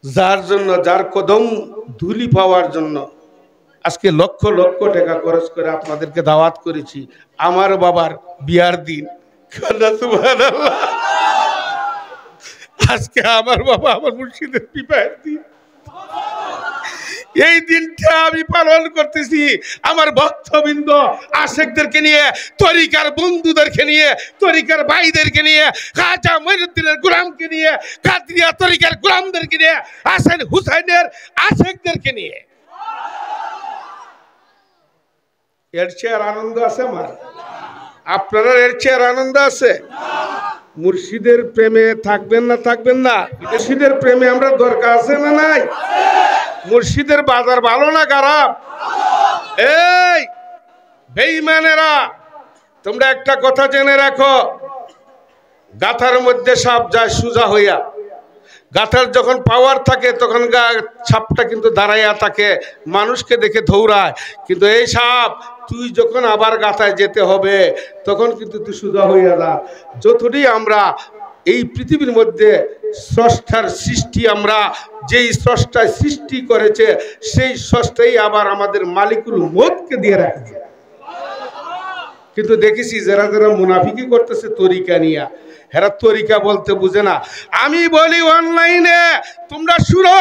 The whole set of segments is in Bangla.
যার জন্য, যার কদম ধুলি পাওয়ার জন্য আজকে লক্ষ লক্ষ টাকা খরচ করে আপনাদেরকে দাওয়াত করেছি। আমার বাবার বিয়ার দিন, সুবহানাল্লাহ। আজকে আমার বাবা আমার মুর্শিদের বিবাহের দিন। এই দিনটা আমি পালন করতেছি আমার ভক্তবৃন্দ আশেকদেরকে নিয়ে, তরিকার বন্ধুদেরকে নিয়ে, তরিকার ভাইদেরকে নিয়ে, খাজা মঈনুদ্দিনের গোলামকে নিয়ে, কাদরিয়া তরিকার গোলামদেরকে নিয়ে, হাসান হুসাইনের আশেকদেরকে নিয়ে। এর চেয়ে আনন্দ আছে আমার? আপনারা এর চেয়ে আনন্দ আছে? মুর্শিদের প্রেমে থাকবেন না থাকবেন না? মুর্শিদের প্রেমে আমরা দরকার আছে না নাই? মুর্শিদের বাজার ভালো না খারাপ? এই বেঈমানেরা, তোমরা একটা কথা জেনে রাখো, গাথার মধ্যে সাপ যায় সোজা হইয়া। গাথার যখন পাওয়ার থাকে তখন সাপটা কিন্তু দাঁড়াইয়া থাকে, মানুষকে দেখে দৌড়ায়। কিন্তু এই সাপ তুই যখন আবার গাথায় যেতে হবে তখন কিন্তু তুই সোজা হইয়া যা। যতটি আমরা এই পৃথিবীর মধ্যে স্রষ্টার সৃষ্টি, আমরা যেই স্রষ্টায় সৃষ্টি করেছে সেই স্রষ্টাই আবার আমাদের মালিকুল মউতকে দিয়ে রাখছে। কিন্তু দেখেছি যারা যারা মুনাফিকি করতেছে তরিকা নিয়া, হেরা তরিকা বলতে বুঝে না। আমি বলি অনলাইনে তোমরা শুনো,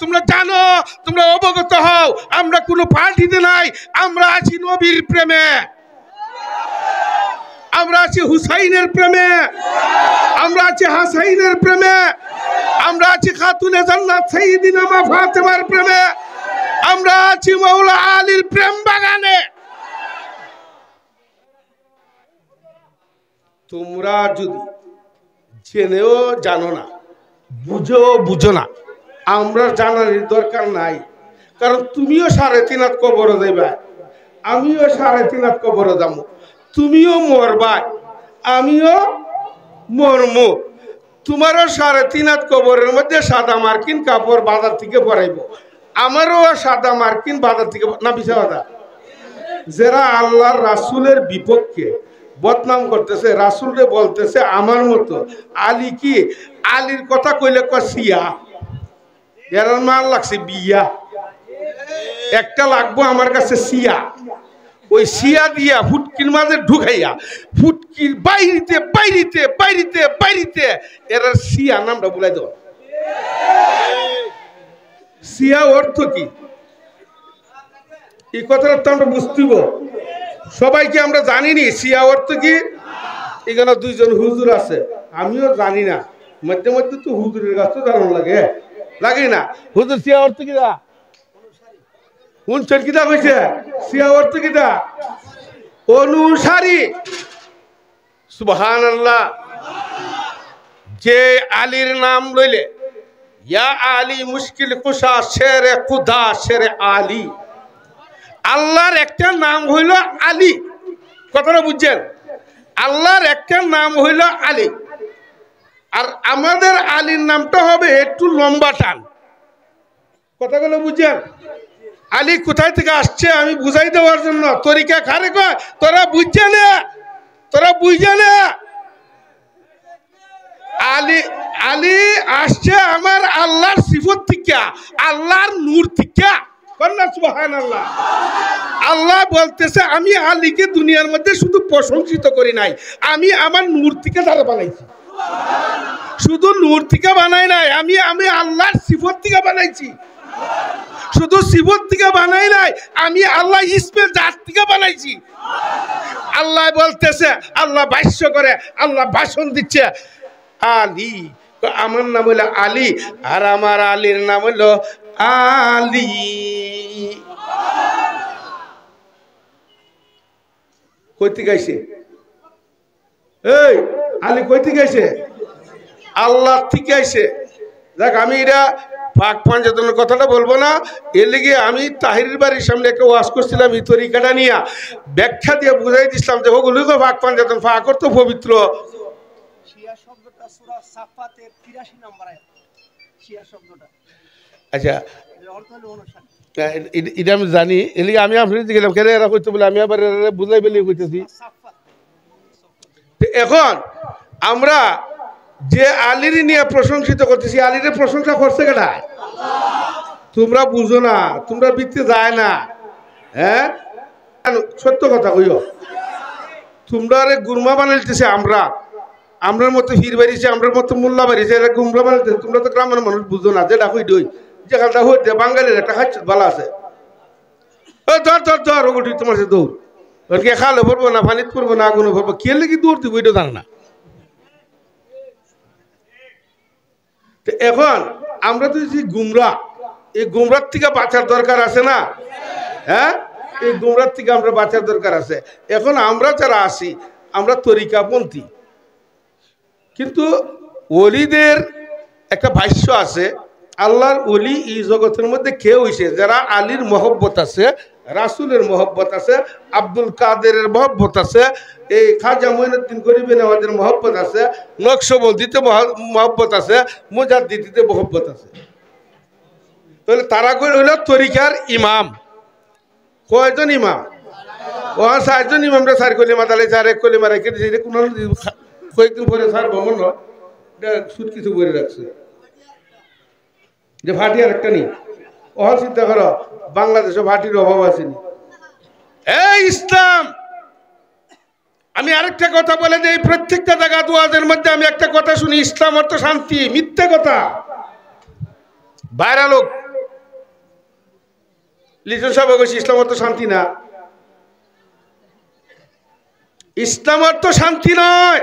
তোমরা জানো, তোমরা অবগত হও, আমরা কোনো পার্টিতে নাই। আমরা আছি নবীর প্রেমে, আমরা আছি হুসাইনের প্রেমে, আমরা আছি হাসাইনের প্রেমে, আমরা আছি খাতুনে জান্নাত সাইয়্যিদিনা মা ফাতেমার প্রেমে, আমরা আছি মাওলা আলীর প্রেম বাগানে। তোমরা যদি জেনেও জানো না, বুঝো না, আমরা জানার দরকার নাই। কারণ তুমিও 3.5 হাত কবরে যাইবা, আমিও 3.5 হাত কবরে যাবো। তুমিও মরবা, আমিও মরমু। তোমারও 3.5 হাত কবরের মধ্যে সাদা মার্কিন কাপড় বাজার থেকে পরাইব, আমারও সাদা মার্কিন বাজার থেকে না। বিশাদা যারা আল্লাহর রাসূলের বিপক্ষে বদনাম করতেছে, রাসূলরে বলতেছে আমার মতো আলী, কি আলীর কথা কইলে সিয়া, এর মাল লাগছে বিয়া, একটা লাগবো আমার কাছে সিয়া। ওই সিয়া দিয়া ফুটকির মাঝে ঢুকাইয়া ফুটকির বাইরিতে বাইরিতে বাইরিতে বাইরিতে এর সিয়া নামটা বলে দেওয়া। সিয়া অর্থ কি এই কথাটা তো আমরা বুঝতেব, সবাইকে আমরা জানিনি সিয়া অর্থ কি। এখানে 2 জন হুজুর আছে, আমিও জানি না, মধ্যে মধ্যে তো হুজুরের কাছে জানানো লাগে, লাগে না? হুজুর সিয়া অর্থ কি দা কিতা কইছে? সিয়া অর্থ কিতা? অনুসারী। সুবহানাল্লাহ। যে আলীর নাম লইলে, ইয়া আলী মুশকিল কুশা শেরে খুদা শেরে আলী, আল্লাহর একটা নাম হইল আলী। কথাটা বুঝছেন? আল্লাহর একটা নাম হইল আলী, আর আমাদের আলীর নামটা হবে একটু লম্বা টান। কথাগুলো বুঝছেন? আলী কোথায় থেকে আসছে আমি বুঝাই দেওয়ার জন্য তরিকা খারে কয় তোরা বুঝছে না, তোরা বুঝছে না। আলী আলী আসছে আমার আল্লাহর সিফত থেকে, আল্লাহর নূর থেকে। সুবহানাল্লাহ। আল্লাহ বলতেছে আমি আলীকে দুনিয়ার মধ্যে শুধু প্রশংসিত করি নাই, আমি আমার নূর থেকে তারা বানাইছি। শুধু নূর থেকে বানাই নাই, আমি আল্লাহর সিফত থেকে বানাইছি। শুধু সিফত থেকে বানাই নাই, আমি আল্লাহ ইসমে জাত থেকে বানাইছি। আল্লাহ বলতেছে, আল্লাহ ভাষ্য করে, আল্লাহ ভাষণ দিচ্ছে, আলী, আমার নাম হইল আলী আর আমার আলীর নাম হইল আলী। কই থেকে আইছে? এই আলী কই থেকে আইছে? আল্লাহ থেকে আইছে। দেখ আমি এটা পাক পাঞ্জাতনের কথাটা বলবো না, এর লেগে আমি তাহিরের বাড়ির সামনে একটা ওয়াজ করছিলাম এই তরিকাটা নিয়ে, ব্যাখ্যা দিয়ে বুঝাই দিছিলাম যে ওগুলো পাক পাঞ্জাতন, পাক অর্থ পবিত্র। আচ্ছা এটা আমি জানি, এর লেগে আমি আপনার গেলাম কেন এরা কইতে বলে আমি আবার বুঝাই বেলিয়ে কইতেছি। এখন আমরা যে আলীর নিয়ে প্রশংসিত করতেছি, আলীর প্রশংসা করছে কেটা? তোমরা বুঝো না, তোমরা বিতে যায় না। হ্যাঁ, সত্য কথা কইও। তোমরা আরে গুরমা বানাইতেছে, আমরার মতো হির বাড়িছে, আমরার মতো মোল্লা বাড়িছে, এরা গুমরা বানাইতেছে। তোমরা তো গ্রামের মানুষ বুঝো না, যেটা হই দই যেখানটা হইতে বাঙালির একটা খাচ্ছে ভালো আছে। ধর ধর ধর ওগুলি তোমার সাথে দৌড়, ওর কে খালে ভরবো না, পানিতে পড়বো না, আগুনে ভরবো, কে লেগে দৌড় দিব এটা জান না। এখন আমরা তো গুমরা, এই গুমরার থেকে বাঁচার দরকার আছে না? হ্যাঁ, এই গুমরার থেকে আমরা বাঁচার দরকার আছে। এখন আমরা যারা আছি আমরা তরিকাপন্থী, কিন্তু ওলিদের একটা ভাষ্য আছে, আল্লাহর ওলি এই জগতের মধ্যে কে হইছে যারা আলীর মহব্বত আছে, রাসূলের মহব্বত আছে, আব্দুল কাদেরের মহব্বত আছে, এই খাজা মঈনুদ্দিন গরিবে নওয়াজের মহব্বত আছে, নকশবন্দিতে মহব্বত আছে, মুজাদ্দিদিতে মহব্বত আছে। তাহলে তারা কই হইল তরিকার ইমাম। কয়জন ইমাম? ও 4জন ইমামরা 4 কলিমা তালে 4 এক কলিমা রেখে দিয়েছে। কোন কয়েকদিন পরে স্যার ভ্রমণ সুদ কিছু বলে রাখছে যে ভাটি আর একটা নেই। অহল চিন্তা করো, বাংলাদেশে ভাটির অভাব আসেনি। এই ইসলাম, আমি আরেকটা কথা বলে দিই, প্রত্যেকটা জায়গা দুয়াজের মধ্যে আমি একটা কথা শুনি, ইসলাম অর্থ শান্তি। মিথ্যে কথা। বাইরা লোক লিটন সাহেব কইছে ইসলাম অর্থ শান্তি না। ইসলাম অর্থ শান্তি নয়,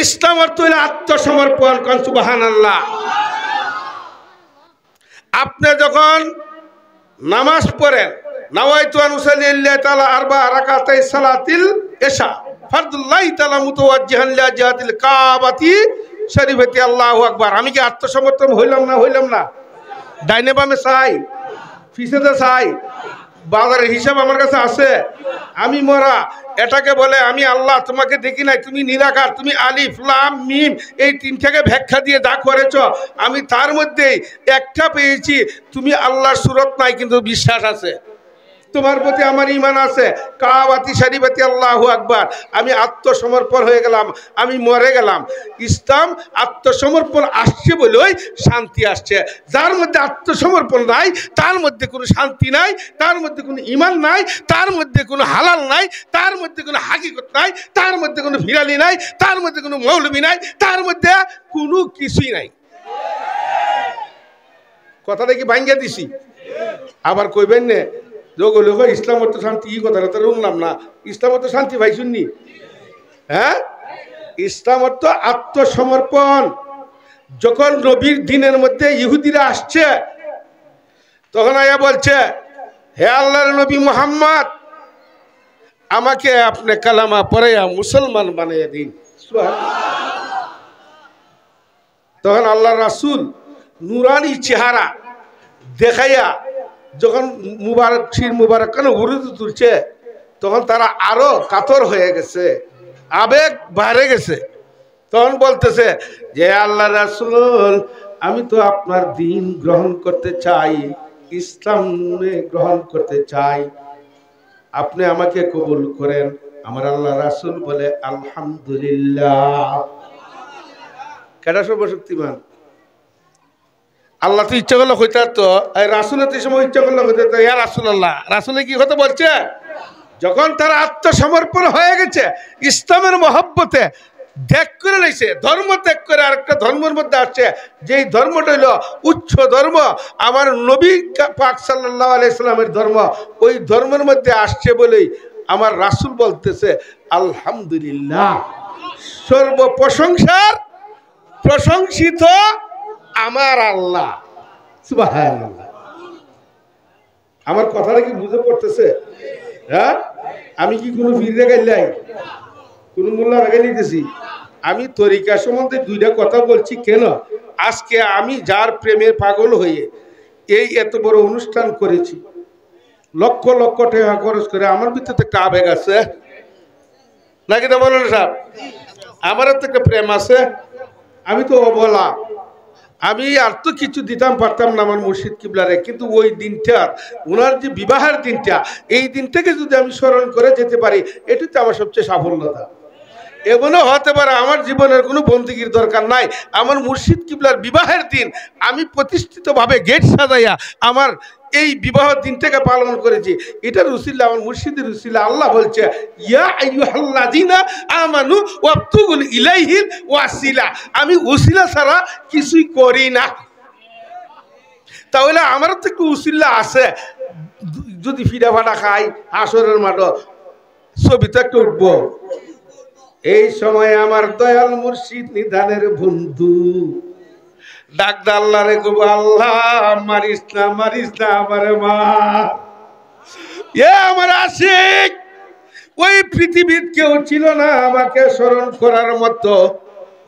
ইসলাম অর্থ হইল আত্মসমর্পণ। কোন সুবহানাল্লাহ। আপনি যখন নামাজ পড়েন, নাওয়াইতু আন উসাল্লি লিল্লাহি তাআলা আরবা রাকাতাই সালাতিল ইশা ফারদুল্লাহি তাআলা মুতাওয়াজ্জিহান লি জিহাতিল কাবাতি শরীফাতি আল্লাহু আকবার। আমি কি আত্মসমর্পণ হইলাম না? হইলাম না? ডাইনে বামে চাই, পিছেতে চাই, বাজারের হিসাব আমার কাছে আছে, আমি মরা। এটাকে বলে আমি আল্লাহ, তোমাকে দেখি নাই, তুমি নিরাকার, তুমি আলিফ লাম মিম এই 3টাকে ব্যাখ্যা দিয়ে যা করেছ, আমি তার মধ্যেই একটা পেয়েছি, তুমি আল্লাহর সুরত নাই কিন্তু বিশ্বাস আছে, তোমার প্রতি আমার ঈমান আছে। কাবাতি শরীফাতি আল্লাহু আকবার। আমি আত্মসমর্পণ হয়ে গেলাম, আমি মরে গেলাম। ইসলাম আত্মসমর্পণ আসছে বলেই শান্তি আসছে। যার মধ্যে আত্মসমর্পণ নাই, তার মধ্যে কোনো শান্তি নাই, তার মধ্যে কোনো ঈমান নাই, তার মধ্যে কোনো হালাল নাই, তার মধ্যে কোনো হাকিকত নাই, তার মধ্যে কোনো ভিরালি নাই, তার মধ্যে কোনো মৌলবি নাই, তার মধ্যে কোনো কিছুই নাই। কথাটা কি ভাঙ্গা দিছি? আবার কইবেন না যোগ লোক ইসলাম অর্থ শান্তি, কি কথা তো শুনলাম না। ইসলাম অর্থ শান্তি ভাই শুননি? হ্যাঁ, ইসলাম অর্থ আত্মসমর্পণ। যখন নবীর দিনের মধ্যে ইহুদিরা আসছে, তখন আয়া বলছে, হে আল্লাহর নবী মুহাম্মদ, আমাকে আপনি কালামা পড়াইয়া মুসলমান বানাইয়া দিন। তখন আল্লাহর রাসূল নুরানি চেহারা দেখাইয়া যখন মুবারক শির মুবারক কেন উরুদু তুলছে, তখন তারা আরো কাতর হয়ে গেছে, আবেগ বাড়ে গেছে। তখন বলতেছে যে আল্লাহ রাসূল, আমি তো আপনার দিন গ্রহণ করতে চাই, ইসলামে গ্রহণ করতে চাই, আপনি আমাকে কবুল করেন। আমার আল্লাহ রাসূল বলে আলহামদুলিল্লাহ। কেডা সর্বশক্তিমান? আল্লাহ তো ইচ্ছা করলে হইতে তো, রাসূলের তো সময় ইচ্ছা করলে হইতে তো। ইয়া রাসূলুল্লাহ, রাসূলে কি কথা বলছে? যখন তারা আত্মসমর্পণ হয়ে গেছে, ইসলামের মহব্বতে ত্যাগ করে লাইছে, ধর্ম ত্যাগ করে আরেকটা ধর্মের মধ্যে আসছে, যেই ধর্মটা হইল উচ্চ ধর্ম, আমার নবী পাক সাল্লাল্লাহু আলাইহি সাল্লামের ধর্ম, ওই ধর্মের মধ্যে আসছে বলেই আমার রাসূল বলতেছে আলহামদুলিল্লাহ। সর্ব প্রশংসার প্রশংসিত আমার আল্লাহ। সুবহানাল্লাহ। আমার কথাটা কি বুঝে পড়তেছে? হ্যাঁ, আমি কি কোনো ফিরে গাইলাই, কোন মোল্লা লাগাই নিতেছি? আমি তরিকা সম্বন্ধে 2টা কথা বলছি। কেন? আজকে আমি যার প্রেমে পাগল হয়ে এই এত বড় অনুষ্ঠান করেছি, লক্ষ লক্ষ টাকা খরচ করে, আমার ভিতরে একটা আবেগ আছে নাকি না বলেন সাহেব? আমারও তো একটা প্রেম আছে। আমি তো অবলা, আমি আর তো কিছু দিতাম পারতাম না আমার মুর্শিদ কিবলারে, কিন্তু ওই দিনটা, ওনার যে বিবাহের দিনটা, এই দিনটাকে যদি আমি স্মরণ করে যেতে পারি, এটাই তো আমার সবচেয়ে সাফল্যতা। এমনও হতে পারে আমার জীবনের কোনো বন্দিগির দরকার নাই, আমার মুর্শিদ কিবলার বিবাহের দিন আমি প্রতিষ্ঠিতভাবে গেট সাজাইয়া আমার এই বিবাহ দিনটাকে পালন করেছি। এটার উসিলা, আমার মুর্শিদের উসিলা। আল্লাহ বলছে ইয়া আইয়ুহাল্লাযিনা আমানু ওয়াবতুগুল ইলাইহিল ওয়াসিলা, আমি উসিলা ছাড়া কিছুই করি না। তাহলে আমার তো একটু উসিলা আছে, যদি ফিডা ফাটা খাই আসরের মাঠ ছবি তো একটু উঠবো। এই সময় আমার দয়াল মুর্শিদ নিধানের বন্ধু ডাকদা আল্লাহ রে গো, আল্লাহ মারিস না আমারে মা। এ আমার আশিক, ওই পৃথিবীর কেউ ছিল না আমাকে স্মরণ করার মতো,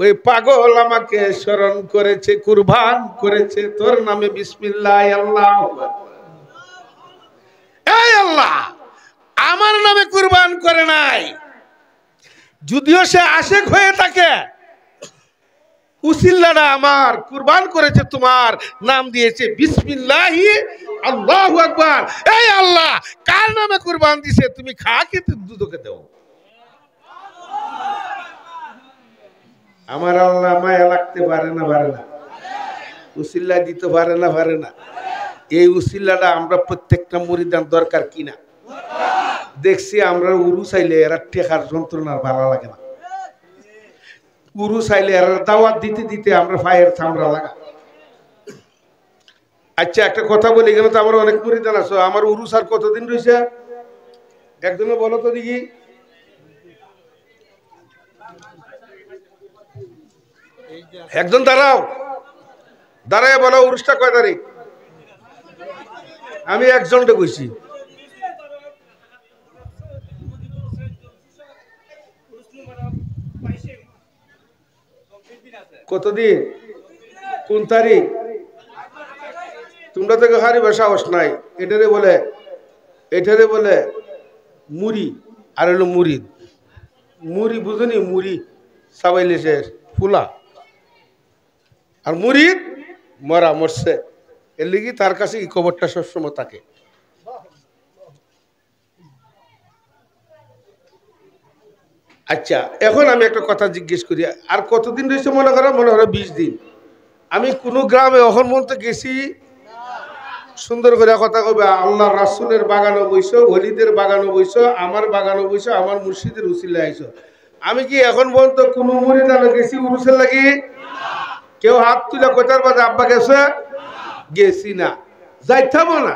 ওই পাগল আমাকে স্মরণ করেছে, কুরবান করেছে তোর নামে। বিসমিল্লাহ আল্লাহ, এই আল্লাহ আমার নামে কুরবান করে নাই, যদিও সে আশেক হয়ে থাকে, উসিল্লাটা আমার কুরবান করেছে, তোমার নাম দিয়েছে বিসমিল্লাহি আল্লাহু আকবার। এই আল্লাহ কার নামে কুরবান দিছে, তুমি খা খেতে দুধকে দাও। আমার আল্লাহ মায়া লাগতে পারে না, উসিল্লা দিতে পারে না। এই উসিল্লাটা আমরা প্রত্যেকটা মুরিদান দরকার কিনা দেখছি। আমরা উরু চাইলে এরা টেকার যন্ত্রণার ভালো লাগে না, উরু চাইলে এরা দাওয়াত দিতে দিতে আমরা ফায়ের থামড়া লাগা। আচ্ছা একটা কথা বলি, এখানে তো আমার অনেক মুরিদান আছো, আমার উরু স্যার কতদিন রয়েছে একজনে বলো তো দেখি। একজন দাঁড়ায় বলো উরুসটা কয় তারিখ? আমি একজনটা কইছি। কতদিন, কোন তারিখ? তোমরা তো হারি সাহস নাই। এটারে বলে মুড়ি, আর হলো মুড়ি বুঝনি? মুড়ি সাবাইলে শেষ ফুলা, আর মুরিদ মরছে। এর লিগি তার কাছে এই খবরটা সবসময় থাকে। আচ্ছা এখন আমি একটা কথা জিজ্ঞেস করি, আর কতদিন রয়েছে? মনে করো 20 দিন। আমি কোনো গ্রামে এখন মন তো গেছি, সুন্দর করে কথা কবে, আল্লাহ রাসূলের বাগানও বইছো, ওলিদের বাগানও বইছো, আমার বাগানও বইছো, আমার মুর্শিদের উসিলা আইছো। আমি কি এখন পর্যন্ত কোনো মুরিদানে গেছি উরুসের লাগি? কেউ হাত তুলে কোথার বাদে আব্বা গেছি না, যাইতামো না।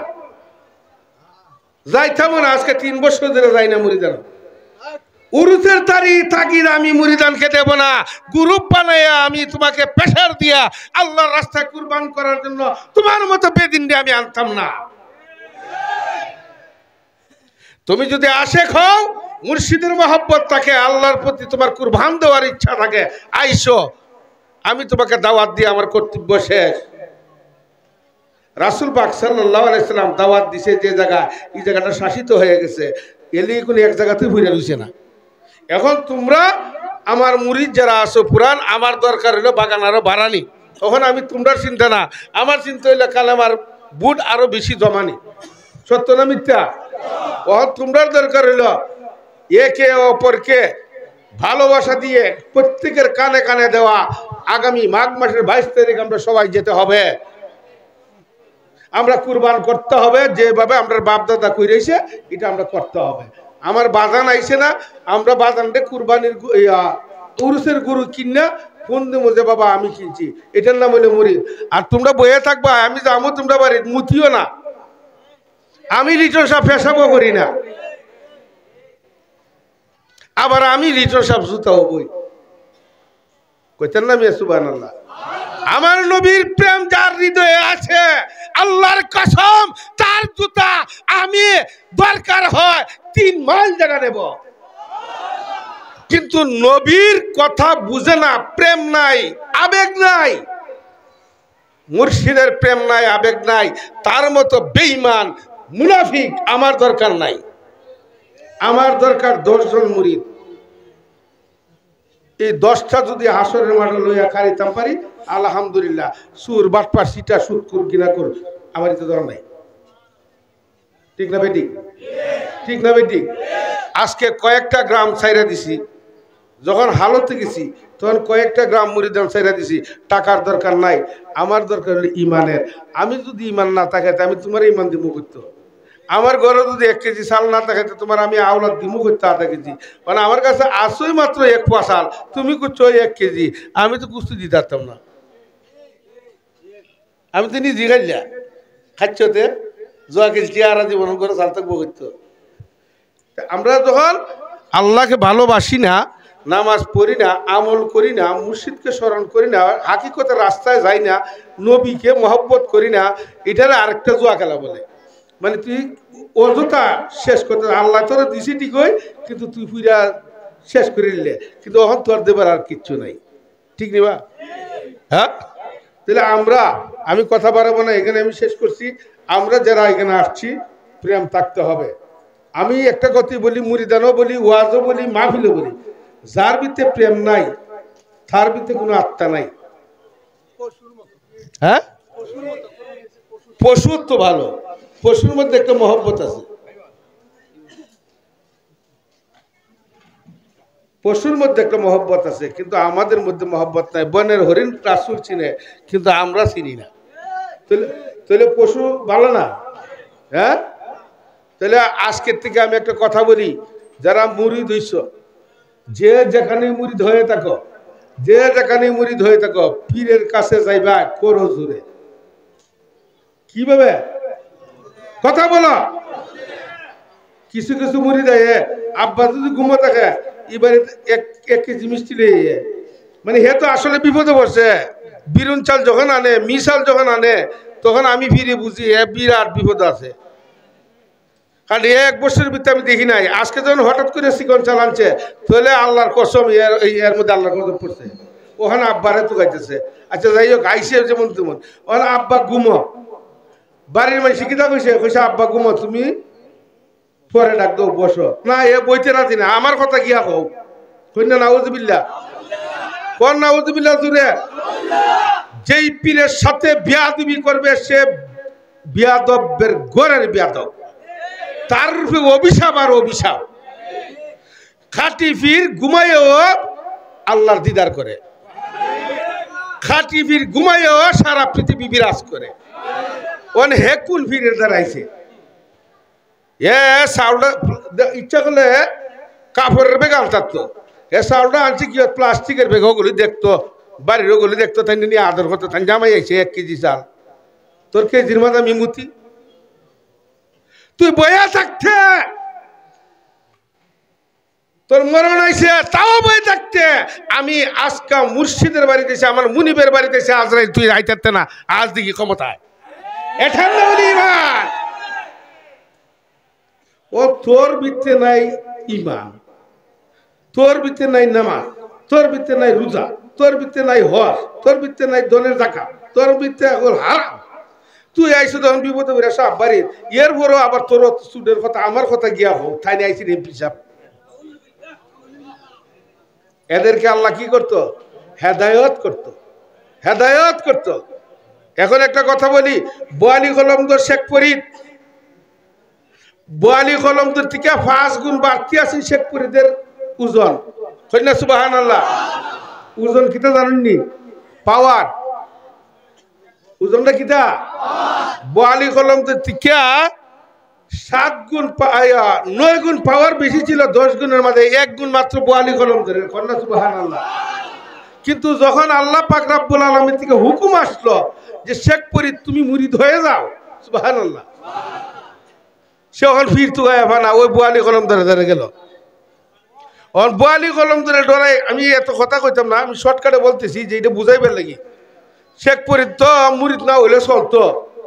আজকে 3 বছর ধরে যাই না মুরিদান। উরুসের তাগিদ আমি মুরিদানকে দেব না। গ্রুপ বানাইয়া আমি তোমাকে প্রেসার দিয়া আল্লাহর রাস্তায় কুরবান করার জন্য তোমার মতো বেদিনরে আমি আনতাম না। তুমি যদি আশেক হও, মুর্শিদের মহব্বত থাকে, আল্লাহর প্রতি তোমার কুরবান দেওয়ার ইচ্ছা থাকে, আইসো, আমি তোমাকে দাওয়াত দিয়ে আমার কর্তব্য শেষ। রাসূল পাক সাল্লাল্লাহু আলাইহি সাল্লাম দাওয়াত দিছে যে জায়গা, এই জায়গাটা শাসিত হয়ে গেছে, এলি কোনো এক জায়গাতে ভুইরা রইছে না। এখন তোমরা আমার মুরিদ যারা আছো পুরান, আমার দরকার হলো বাগান আরো বাড়ানি। তখন আমি তোমরা চিন্তা না, আমার চিন্তা হইলে কালেমার বুট আরো বেশি জমানি। সত্য না মিথ্যা? তখন তোমরার দরকার হইলো একে অপরকে ভালোবাসা দিয়ে প্রত্যেকের কানে কানে দেওয়া। আগামী মাঘ মাসের 22 তারিখ আমরা সবাই যেতে হবে, আমরা কুরবান করতে হবে। যেভাবে আমরা বাপ দাদা কইরেছে এটা আমরা করতে হবে। আমার বাজান আইছে না, আমরা বাজানটা কুরবানির উরুসের গরু কিনা ফোন দেবো যে বাবা আমি কিনছি, এটার নাম হইলে মুরিদ। আর তোমরা বয়ে থাকবা, আমি যাবো তোমরা বাড়ি, মুতিও না। আমি লিটন সাহেব পেশাবও করি না, আবার আমি লিটন সাহেব জুতাও বই কইতেন না। মিয়া সুবহানাল্লাহ। আমার নবীর প্রেম যার হৃদয়ে আছে, আল্লাহর কসম তার জুতা আমি দরকার হয় 3 মাইল জায়গা নেব। কিন্তু নবীর কথা বুঝে না, প্রেম নাই, আবেগ নাই, মুর্শিদের প্রেম নাই, আবেগ নাই, তার মতো বেঈমান মুনাফিক আমার দরকার নাই। আমার দরকার 10 জন মুরিদ। এই 10টা যদি হাসরের মাঠে লইয়া খাইতাম পারি, আলহামদুলিল্লাহ। সুর বাটপার সিটা সুদ কর কিনা কর, আমার তো দরকার নাই। ঠিক না বেটি? ঠিক না বেটি? আজকে কয়েকটা গ্রাম ছাইরা দিছি, যখন হালতে গেছি তখন কয়েকটা গ্রাম মুড়িদান ছেড়ে দিছি, টাকার দরকার নাই, আমার দরকার হলো ইমানের। আমি যদি ইমান না থাকাইতে আমি তোমার ইমান দিব করতো, আমার ঘরে যদি 1 কেজি চাল না থাকাইতে তোমার আমি আওলাদ দিমু করতে 1/2 কেজি, মানে আমার কাছে আসই মাত্র 1 পোয়া চাল, তুমি করছো 1 কেজি, আমি তো কুস্তি দিতে পারতাম না। আমি তো নিজে খাইলা খাচ্ছতে জোয়া কেজি আর জীবন করে চাল থাকবো করতো। আমরা যখন আল্লাহকে ভালোবাসি না, নামাজ পড়ি না, আমল করি না, মুর্শিদকে স্মরণ করি না, হাকিকতের রাস্তায় যাই না, নবীকে মহব্বত করি না, এটার আরেকটা জুয়া খেলা বলে। মানে তুই অযথা শেষ করতে, আল্লাহ তোরা দিছি ঠিকই, কিন্তু তুই পুরা শেষ করে নিলে, কিন্তু এখন তোর দেবার আর কিচ্ছু নাই। ঠিক নিবা? হ্যাঁ, তাহলে আমি কথা বাড়াবো না, এখানে আমি শেষ করছি। আমরা যারা এখানে আসছি, প্রেম থাকতে হবে। আমি একটা কথাই বলি, মুরিদানও বলি, ওয়াজও বলি, মাহফিলও বলি, যার ভিতরে প্রেম নাই তার ভিতরে কোনো আত্মা নাই। হ্যাঁ, পশুর তো ভালো, পশুর মধ্যে একটা মহব্বত আছে, পশুর মধ্যে একটা মহব্বত আছে, কিন্তু আমাদের মধ্যে মহব্বত নাই। বনের হরিণ প্রাচুর চিনে, কিন্তু আমরা চিনি না। তাহলে পশু ভালো না? হ্যাঁ, তাহলে আজকের থেকে আমি একটা কথা বলি, যারা মুরিদ হইছ, যে যেখানে মুরিদ হয়ে থাকো, যে যেখানে মুরিদ হয়ে থাকো, পীরের কাছে যাইবা করো জোরে। কিভাবে কথা বলো? কিছু কিছু মুরিদ হয়, আব্বা যদি ঘুমো থাকে এবারে 1 কেজি মিষ্টি লেগে, মানে হে তো আসলে বিপদে পড়ছে। বিরুন চাল যখন আনে, মিশাল যখন আনে, তখন আমি ফিরে বুঝি এ বিরাট বিপদ আছে। কারণ 1 বছরের ভিতরে আমি দেখি নাই, আজকে যখন হঠাৎ করে চিকন চাল আনছে, তাহলে আল্লাহর কসম এর মধ্যে আল্লাহর কসম পড়ছে। ওখানে আব্বারে তো গাইতেছে। আচ্ছা যাই হোক, আইসে যেমন তেমন, ওখানে আব্বা ঘুমো, বাড়ির মানুষ কিতা কইছে, কইছে আব্বা ঘুমো, তুমি পরে ডাক দাও, বসো না, এ বইতে রাজি না, আমার কথা গিয়া হোক কন্যা নাউজুবিল্লাহ, কোন নাউজুবিল্লাহ জুড়ে। যেই পীরের সাথে বিয়াদবি করবে সে বিয়াদবের গোরের বিয়াদব, তার অভিশাপ আর অভিশাপ। খাঁটি পীর ঘুমাইও আল্লাহর দিদার করে, খাঁটি পীর ঘুমাইও সারা পৃথিবী বিরাজ করে। ওন হেকুল পীরের দাঁড়াইছে, এ চাউলটা ইচ্ছা করলে কাপড়ের বেগ আনতো, এ চাউলটা আনছে কি প্লাস্টিকের বেগ ওগুলি দেখতো, বাড়ির ওগুলি দেখতো, তাই নিয়ে আদর করতো, তাই জামাই আইছে 1 কেজি চাল, তোর কেজির মাথা মিমুতি, তুই বয়া থাকতে তোর মরণ আইছে, তাও বয়ে থাকতে আমি আজকা মুর্শিদের বাড়িতে এসে, আমার মুনিবের বাড়িতে এসে আজরাই তুই আইতে না, আজ দেখি ক্ষমতায় এঠান ইমান। ও তোর ভিতরে নাই ইমান, তোর ভিতরে নাই নামাজ, তোর ভিতরে নাই রোজা, তোর ভিতরে নাই হজ, তোর ভিতরে নাই ধনের জাকাত, তোর ভিতরে হারাম। তুই আইসো তখন বিপদে বেড়ে সব বাড়ির, এর পরও আবার তোর সুদের কথা আমার কথা গিয়া হোক, তাই নিয়ে আইসি এমপি সাহেব। এদেরকে আল্লাহ কি করতো? হেদায়ত করতো, হেদায়ত করতো। এখন একটা কথা বলি, বোয়ালি কলমদর শেখ ফরিদ, বোয়ালি কলমদর থেকে 5 গুণ বাড়তি আছে শেখ ফরিদের ওজন। কইনা সুবহানাল্লাহ। ওজন কিতা জানেননি? পাওয়ার। ওজনটা কিতা? বোয়ালি কলমদর থেকে 7 গুণ 9 গুণ পাওয়ার বেশি ছিল, 10 গুণের মাঝে 1 গুণ মাত্র বোয়ালি কলমদরের। কইনা সুবহানাল্লাহ। কিন্তু যখন আল্লাহ পাক রব্বুল আলামিন থেকে হুকুম আসলো যে শেখ ফরিদ তুমি মুরিদ হয়ে যাও, সুবহানাল্লাহ, সে ওখান ফির তো গায়ে ফানা ওই বোয়ালি কলম ধরে গেল। ওখান বোয়ালি কলম ধরে ডরাই, আমি এত কথা কইতাম না, আমি শর্টকাটে বলতেছি যে এটা বুঝাইবার লাগি। শেখ ফরিদ তো মুরিদ না হইলে চলতো,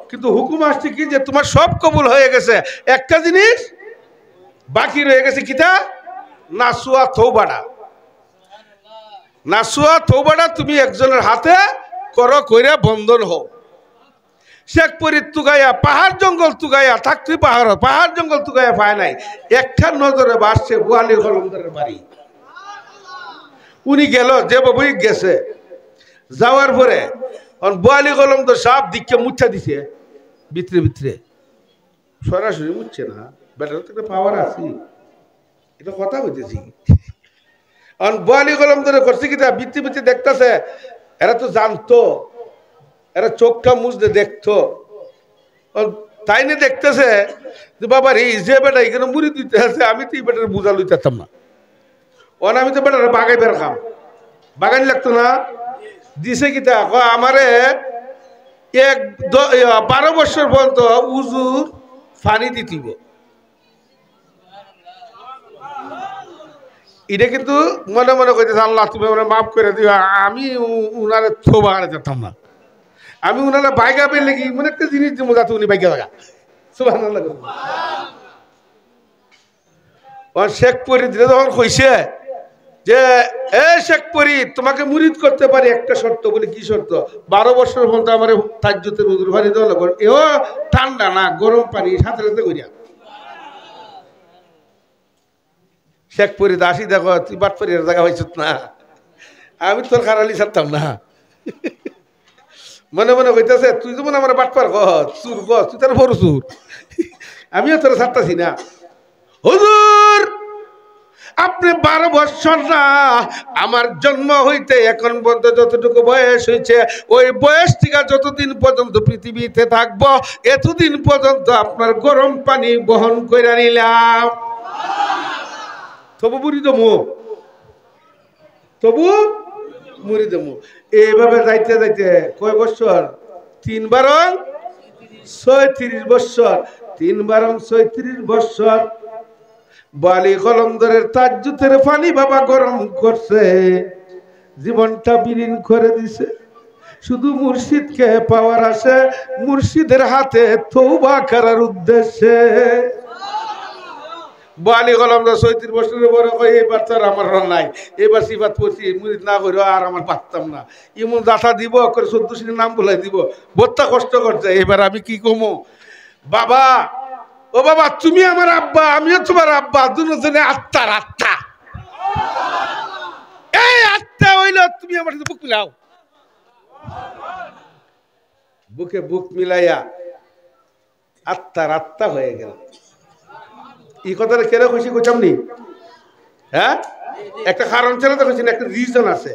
কিন্তু হুকুম আসছে কি যে তোমার সব কবুল হয়ে গেছে, একটা জিনিস বাকি রয়ে গেছে, কিতা? নাসুয়া তৌবাটা। নাসুয়া তৌবাটা তুমি একজনের হাতে করো, কইরা বন্ধন হও। শেখ ফরিদ তুগাইয়া পাহাড় জঙ্গল তুগাইয়া থাকতুই, পাহাড় জঙ্গল তুগাইয়া পায় নাই, একটা নজরে বাসছে বোয়ালি কলমদারের বাড়ি। উনি গেল, যে বাবুই গেছে, যাওয়ার পরে বোয়ালি কলমদার সব দিককে মুচ্ছা দিছে, ভিতরে ভিতরে সরাসরি মুচ্ছে না, বেটার তো একটা পাওয়ার আছে, এটা কথা হইতেছি। বয়ালি কলম ধরে করছে কি বৃত্তি বৃত্তি দেখতেছে, এরা তো জানতো, এরা চোখটা মুছতে দেখতো, তাই না দেখতেছে যে বাবা রে যে বেটা এখানে মুড়ি দিতে আছে, আমি তো এই বেটার বোঝা লইতাম না, আমি তো বেটার বাগাই বের খাম, বাগান লাগতো না। দিছে কি তা আমারে 12 বছর পর্যন্ত উজুর পানি দিতিব। এটা কিন্তু মনে মনে কইতেছে আল্লাহ তুমি আমরা মাফ করে দিও, আমি উনারে থোবা যেতাম না, আমি উনারা বাইগা পেলে কি মনে একটা জিনিস দিব যাতে উনি বাইগা লাগা। সুবহানাল্লাহ। শেখ পরি যখন কইছে যে এ শেখ পরি তোমাকে মুরিদ করতে পারি একটা শর্ত, বলে কি শর্ত? 12 বছর পর্যন্ত আমার তাজ্জুদের উজুর পানি দেওয়া লাগবে, এও ঠান্ডা না গরম পানি সাথে সাথে করিয়া। শেখ পরি দাসি দেখো তুই বাট পরি জায়গা হয়েছ না, আমি তোর খারালি ছাড়তাম না। মনে মনে কইতেছে তুই যেমন আমার বাটপার চুর তুই তার বড় চুর, আমিও তোর ছাড়তাছি না। হুজুর আপনি 12 বছর না, আমার জন্ম হইতে এখন পর্যন্ত যতটুকু বয়স হয়েছে ওই বয়স থেকে যতদিন পর্যন্ত পৃথিবীতে থাকবো এতদিন পর্যন্ত আপনার গরম পানি বহন করে নিলাম। তবু বুড়ি দমু, তবু মুড়ি দমু। এইভাবে যাইতে যাইতে কয় বছর? 3 বারং 36 বছর, 3 বারং 36 বছর বালি কলন্দরের তাজ্জুদের পানি বাবা গরম করছে, জীবনটা বিলীন করে দিছে। শুধু মুর্শিদকে পাওয়ার আসে, মুর্শিদের হাতে তওবা করার উদ্দেশ্যে। বালি কলমদার 36 বছরের বড় কই এবার তো আমার রং নাই, এবার সিফাত পড়ছি মুরিদ না করে আর আমার পারতাম না, ইমন দাতা দিব করে 14 নাম বলাই দিব, বড়টা কষ্ট করছে। এবার আমি কি কমো? বাবা ও বাবা তুমি আমার আব্বা আমিও তোমার আব্বা, দুজনে আত্মার আত্মা। এই আত্মা হইল তুমি আমার সাথে বুক মিলাও, বুকে বুক মিলাইয়া আত্মার আত্মা হয়ে গেল। এই কথাটা কেন খুশি করছাম নি? হ্যাঁ, একটা কারণ ছিল তো, একটা রিজন আছে।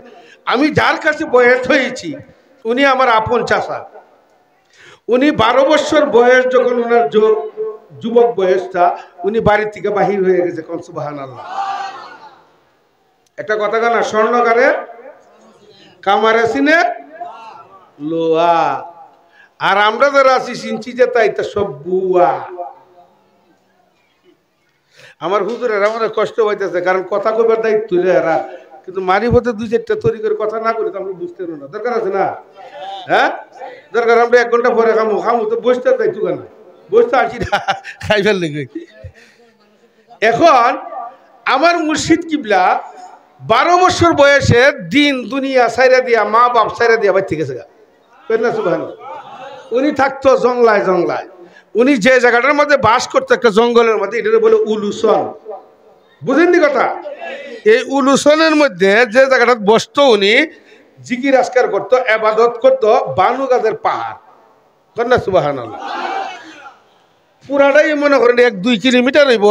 আমি যার কাছে বয়স হয়েছি উনি আমার আপন চাচা। উনি 12 বছর বয়স যখন ওনার যুবক বয়সটা, উনি বাড়ির থেকে বাহির হয়ে গেছে। কোন সুবহানাল্লাহ। একটা কথা না, স্বর্ণকারে কামারে সিনে লোয়া, আর আমরা যারা আছি সিনচি যে তাই তা সব বুয়া। আমার হুজুরের আমার কষ্ট হইতেছে, কারণ কথা কইবার দায়িত্ব এরা, কিন্তু মারি হতে 2-4টা তৈরি করে কথা না করি তো আমরা বুঝতে পারবো না। দরকার আছে না? হ্যাঁ দরকার, আমরা 1 ঘন্টা পরে খামু তো বসতে দায়িত্ব কেন? বসতে আসি না, খাই ফেললে। এখন আমার মুর্শিদ কিবলা 12 বছর বয়সে দিন দুনিয়া সাইরা দিয়া, মা বাপ সাইরা দিয়া বাইর থেকে গেছে। সুবহানাল্লাহ। উনি থাকতো জংলায় জংলায়, উনি যে জায়গাটার মধ্যে বাস করতো একটা জঙ্গলের মধ্যে, এটা বলে উলুসন। বুঝেননি কথা? এই উলুসনের মধ্যে যে জায়গাটা বসতো উনি জিকির আজকার করতো, ইবাদত করতো, বানু গাছের পাহাড়। কন্যা সুবহানাল্লাহ। পুরাটাই মনে করেন 1-2 কিলোমিটার হইব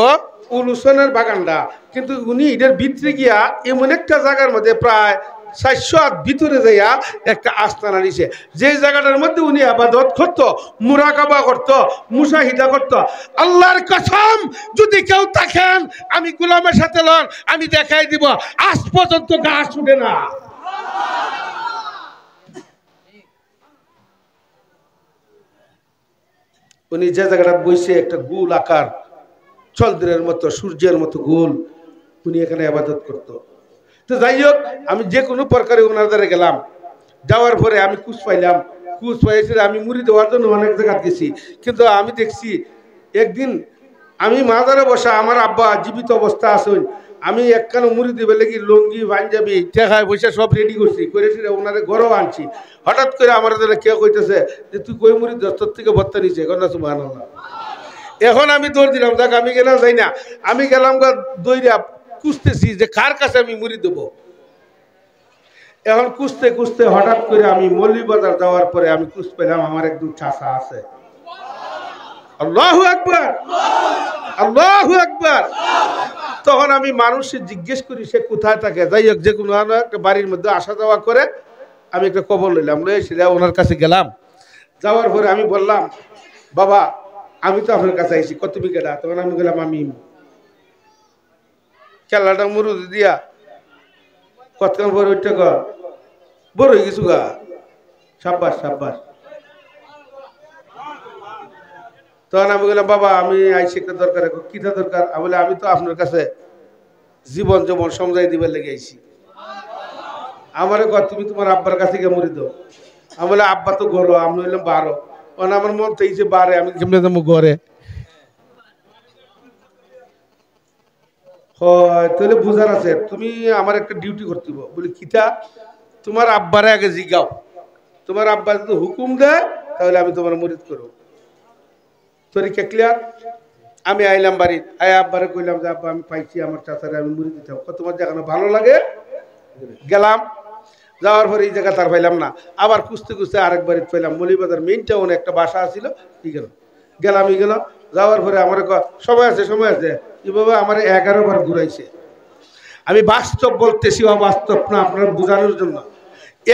উলুসনের বাগানটা, কিন্তু উনি এটার ভিতরে গিয়া এমন একটা জায়গার মধ্যে প্রায় 400 হাত ভিতরে যাইয়া একটা আস্তানা নিছে, যে জায়গাটার মধ্যে উনি ইবাদত করতো, মুরাকাবা করতো, মুশাহিদা করতো। আল্লাহর কসম যদি কেউ থাকেন আমি গোলামের সাথে লন, আমি দেখাই দিব আজ পর্যন্ত ঘাস উঠে না। উনি যে জায়গাটা বইছে একটা গোল আকার, চন্দ্রের মতো সূর্যের মতো গোল, উনি এখানে ইবাদত করতো। তো যাই হোক, আমি যে কোনো প্রকারে ওনার দ্বারা গেলাম, যাওয়ার পরে আমি কুচ পাইলাম, কুচ পাইছি আমি মুড়ি দেওয়ার জন্য অনেক জায়গা গেছি, কিন্তু আমি দেখছি একদিন আমি মাজারে বসা, আমার আব্বা জীবিত অবস্থা আসুন, আমি একখানে মুড়ি দিবে লেগে লঙ্গি পাঞ্জাবি টেকায় বসে সব রেডি করছি, করেছি ওনারে গরম আনছি। হঠাৎ করে আমার কেউ কইতেছে যে তুই কই মুড়ি দস্তর থেকে ভর্তা নিছে। কন্যা সুবহানাল্লাহ। এখন আমি দৌড় দিলাম, দেখ আমি গেলাম যাই না, আমি গেলাম দৌড়া খুঁজতেছি যে কার কাছে আমি মুড়ি দেবো। এখন খুঁজতে খুঁজতে হঠাৎ করে আমি মৌলভীবাজার যাওয়ার পরে আমি খুঁজ পেলাম আমার একদম চাচা আছে। আল্লাহু আকবার, আল্লাহু আকবার। তখন আমি মানুষকে জিজ্ঞেস করি সে কোথায় থাকে, যাই হোক যে কোনো একটা বাড়ির মধ্যে আসা যাওয়া করে। আমি একটা খবর লইলাম, সেটা ওনার কাছে গেলাম। যাওয়ার পরে আমি বললাম, বাবা আমি তো আপনার কাছে আইছি, কত বিঘা? তখন আমি গেলাম, আমি খেলাটা মুরুদ দিয়া কতক্ষণ পরে ওইটা বড় হয়ে গেছু গা। সাব্বাস সাব্বাস। তখন আমি বললাম, বাবা আমি আইসি একটা দরকার। কিটা দরকার? বলে আমি তো আপনার কাছে জীবন যেমন সমঝাই দিবার লেগে আইসি। আমার তুমি তোমার আব্বার কাছে গিয়ে মরি দাও। আমি বলে আব্বা তো গড়ো, আমি বললাম 12। মানে আমার মন চাইছে 12, আমি কেমনে যাবো ঘরে? হয় তাহলে বুঝার আছে, তুমি আমার একটা ডিউটি করতে বলি। কিটা? তোমার আব্বারে আগে জিগাও, তোমার আব্বা যদি হুকুম দেয় তাহলে আমি তোমার মরিদ করবো। তরিকা ক্লিয়ার? আমি আইলাম বাড়ি, আব্বারে কইলাম যে আব্বা আমি পাইছি আমার চাচারে, আমি মুড়ি দিতে হবে। তোমার যেখানে ভালো লাগে গেলাম। যাওয়ার পরে এই জায়গা তার পাইলাম না, আবার খুঁজতে খুঁজতে আরেক বাড়ি পাইলাম। মলিবাজার মেইন টাউনে একটা বাসা আছিল, ঠিক গেল। গেলাম যাওয়ার পরে আমার সময় আছে সময় আছে, এভাবে আমার 11 বার ঘুরাইছে। আমি বাস্তব বলতেছি, অবাস্তব না, আপনার বোঝানোর জন্য।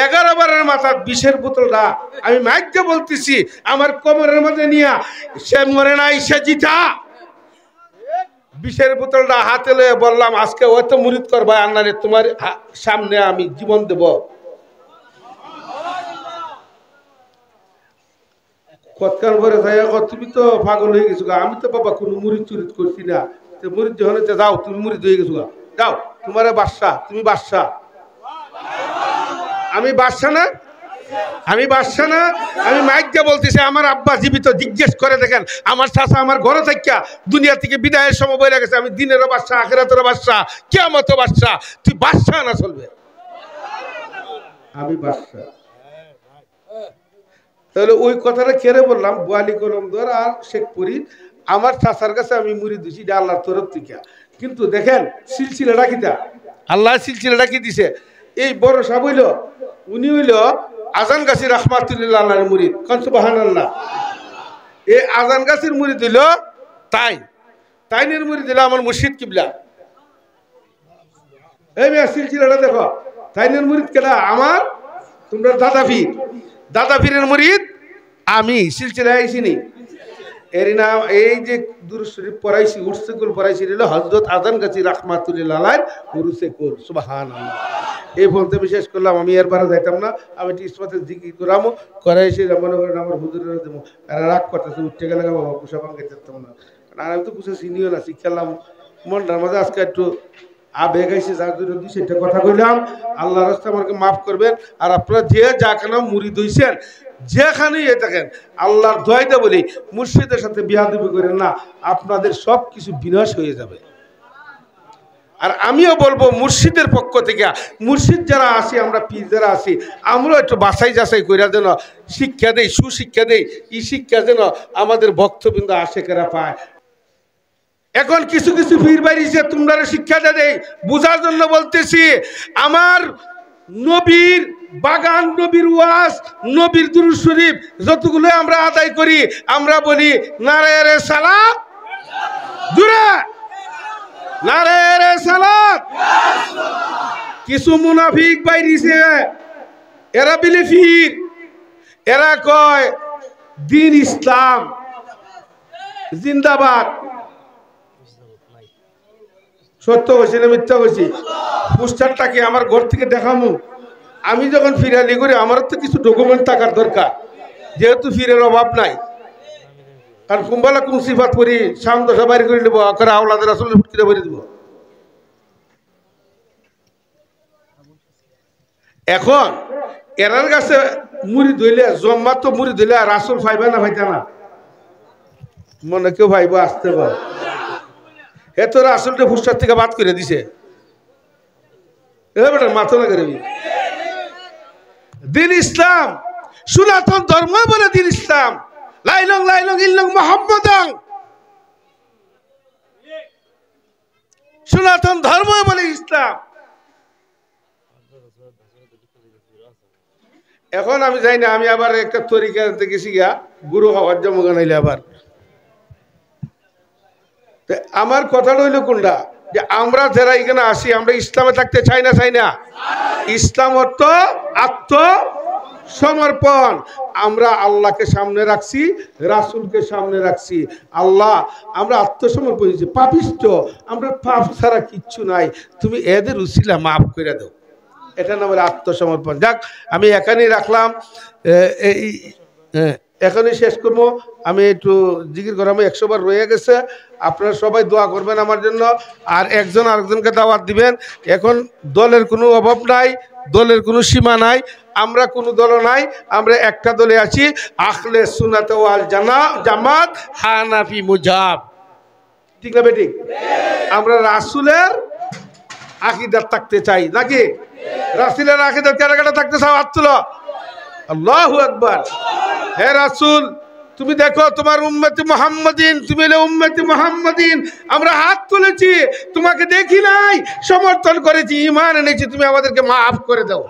11 বারের মাথার বিষের বোতলটা আমি মাইকে বলতেছি আমার কোমরের মধ্যে নিয়ে, সে মরে নাই, সে জিতা। বিষের বোতলটা হাতে লয়ে বললাম, আজকে হয়ত মুরিদ করবা, আর নারে তোমার সামনে আমি জীবন দেব। কতকাল পরে যাই, তুমি তো পাগল হয়ে গেছো। আমি তো বাবা কোনো মুরিদ চুরিদ করছি না। মুরিদ যখন যাও, তুমি মুরিদ হয়ে গেছো, যাও তোমার বাদশা, তুমি বাদশা। আমি বাদশা না, আমি বাদশা না। আমি মাইক দিয়ে বলতেছি, আমার আব্বা জীবিত, জিজ্ঞেস করে দেখেন। আমার চাচা আমার ঘরে থাকিয়া দুনিয়া থেকে বিদায়ের সময় বলে গেছে, আমি দিনেরও বাদশা, আখিরাতেরও বাদশা, কিয়ামতেরও বাদশা। তুই বাদশা না চলবে, আমি বাদশা। তাহলে ওই কথাটা কেড়ে বললাম, বোয়ালি কলমদর আর শেখপুরি আমার চাচার কাছে আমি মুড়ি দিছি, এটা আল্লাহর তরফ থেকে। কিন্তু দেখেন সিলসিলাটা কিটা, আল্লাহ সিলসিলাটা কি দিছে। এই বড় সাহেব হইল, উনি হইল আজান গাছি রহমাতুল্লাহ আল্লাহর মুরিদ। কোন সুবহানাল্লাহ। এই আজান গাছির মুরিদ হইল তাইনের মুরিদ হইল আমার মুর্শিদ কিবলা। এই মেয়ে সিলসিলাটা দেখো, তাইনের মুরিদ কেডা? আমার তোমরা দাদা পীর, দাদা পীরের মুরিদ আমি। সিলসিলা আইসিনি এর নাম, এই যে দুরূদ শরীফ পড়াইছি, উরসে কুল পড়াইছি, হলো হযরত আজান গাছি রাহমাতুল্লাহ আলাইহির উরসে কুল। সুবহানাল্লাহ। এই বলতে বিশেষ করলাম, আমি এর বারে যাইতাম না। আমি ইসমাতে জিকির করামো, করাইছি মনে করেন আমার হুজুরের দেবো। আর রাগ করতেছে, উঠতে গেলে বাবা কুসা ভাঙে যেতাম না। আর আমি তো কুসা চিনিও না, শিখালাম মনটার মাঝে আজকে একটু আবেগ আইসে, যার জন্য সেটা কথা কইলাম। আল্লাহর রাস্তায় আমাকে মাফ করবেন। আর আপনারা যে যা কেন মুরিদ হইছেন, যেখানেই থাকেন, আল্লাহর দোয়াইতে বলি মুর্শিদের সাথে বিয়াদবি করেন না, আপনাদের সব কিছু বিনাশ হয়ে যাবে। আর আমিও বলবো মুর্শিদের পক্ষ থেকে, মুর্শিদ যারা আছি, আমরা পীর যারা আছি, আমরা একটু বাছাই যাচাই করে যেন শিক্ষা দেই, সুশিক্ষা দেই। এই শিক্ষা যেন আমাদের ভক্তবৃন্দ আশেকেরা পায়। এখন কিছু কিছু পীর বাইরিছে, তোমরা শিক্ষা দেয় বুঝার জন্য বলতেছি। আমার নবীর বাগান, নবীর ওয়াজ, নবীর দুরূদ শরীফ যতগুলো আমরা আদায় করি, আমরা বলি নারায়ে রিসালাত, জোরে নারায়ে রিসালাত। কিছু মুনাফিক বাইরিছে, এরা বিলি পীর, এরা কয় দিন ইসলাম জিন্দাবাদ। সত্য হয়েছে না মিথ্যা হয়েছে? পোস্টারটাকে আমার ঘর থেকে দেখামু। আমি যখন ফিরালি করি, আমার তো কিছু ডকুমেন্ট থাকার দরকার, যেহেতু ফিরের অভাব নাই। আর কুম্বালা কোন সিফাত করি সামদশা বাইরে করে নেবো, করে আওলাদের আসলে ফুটকিটা বেরিয়ে দেবো। এখন এরার কাছে মুড়ি ধইলে, জম্মা তো মুড়ি ধইলে আর আসল ফাইবা না ভাইতা না, মনে কেউ ভাইব আসতে পারে। এ তোর আসলটা ফুসটার থেকে বাদ করে দিছে, মাথা না করে। দিন ইসলাম সনাতন ধর্ম বলে দিন ইসলাম, লাইলং লাইলং ইল্লং মুহাম্মাদাং, সনাতন ধর্ম বলে ইসলাম। এখন আমি যাই না, আমি আবার একটা তরিকা গেছি গিয়া গুরু হওয়ার জমা নাইলে আবার। আমার কথাটা হইলো কোনটা, যে আমরা যারা এখানে আসি আমরা ইসলামে থাকতে চাই না ইসলাম অর্থ আত্মসমর্পণ আমরা আল্লাহকে সামনে রাখছি রাসূলকে সামনে রাখছি আল্লাহ আমরা আত্মসমর্পণ করেছি পাপিষ্ঠ আমরা পাপ ছাড়া কিচ্ছু নাই তুমি এদের উসিলা মাফ করে দাও এটা নাম আত্মসমর্পণ যাক আমি এখানেই রাখলাম এখনই শেষ করবো আমি একটু জিকির করাবো 100 বার রয়ে গেছে আপনারা সবাই দোয়া করবেন আমার জন্য আর একজন আরেকজনকে দাওয়াত দিবেন এখন দলের কোনো অভাব নাই দলের কোনো সীমা নাই আমরা কোনো দল নাই আমরা একটা দলে আছি আহলে সুন্নাত ওয়াল জামাত হানাফি মুজাব ঠিক না বেটি আমরা রাসূলের আকীদা থাকতে চাই নাকি রাসূলের আকীদা কারা থাকতে চাও হাত তুলো আল্লাহু আকবার হে রাসূল তুমি দেখো তোমার উম্মতি মুহাম্মাদিন তুমি হলে উম্মতি মুহাম্মাদিন আমরা হাত তুলেছি তোমাকে দেখি নাই সমর্থন করেছি ঈমান এনেছি তুমি আমাদেরকে maaf করে দাও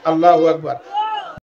আল্লাহু আকবার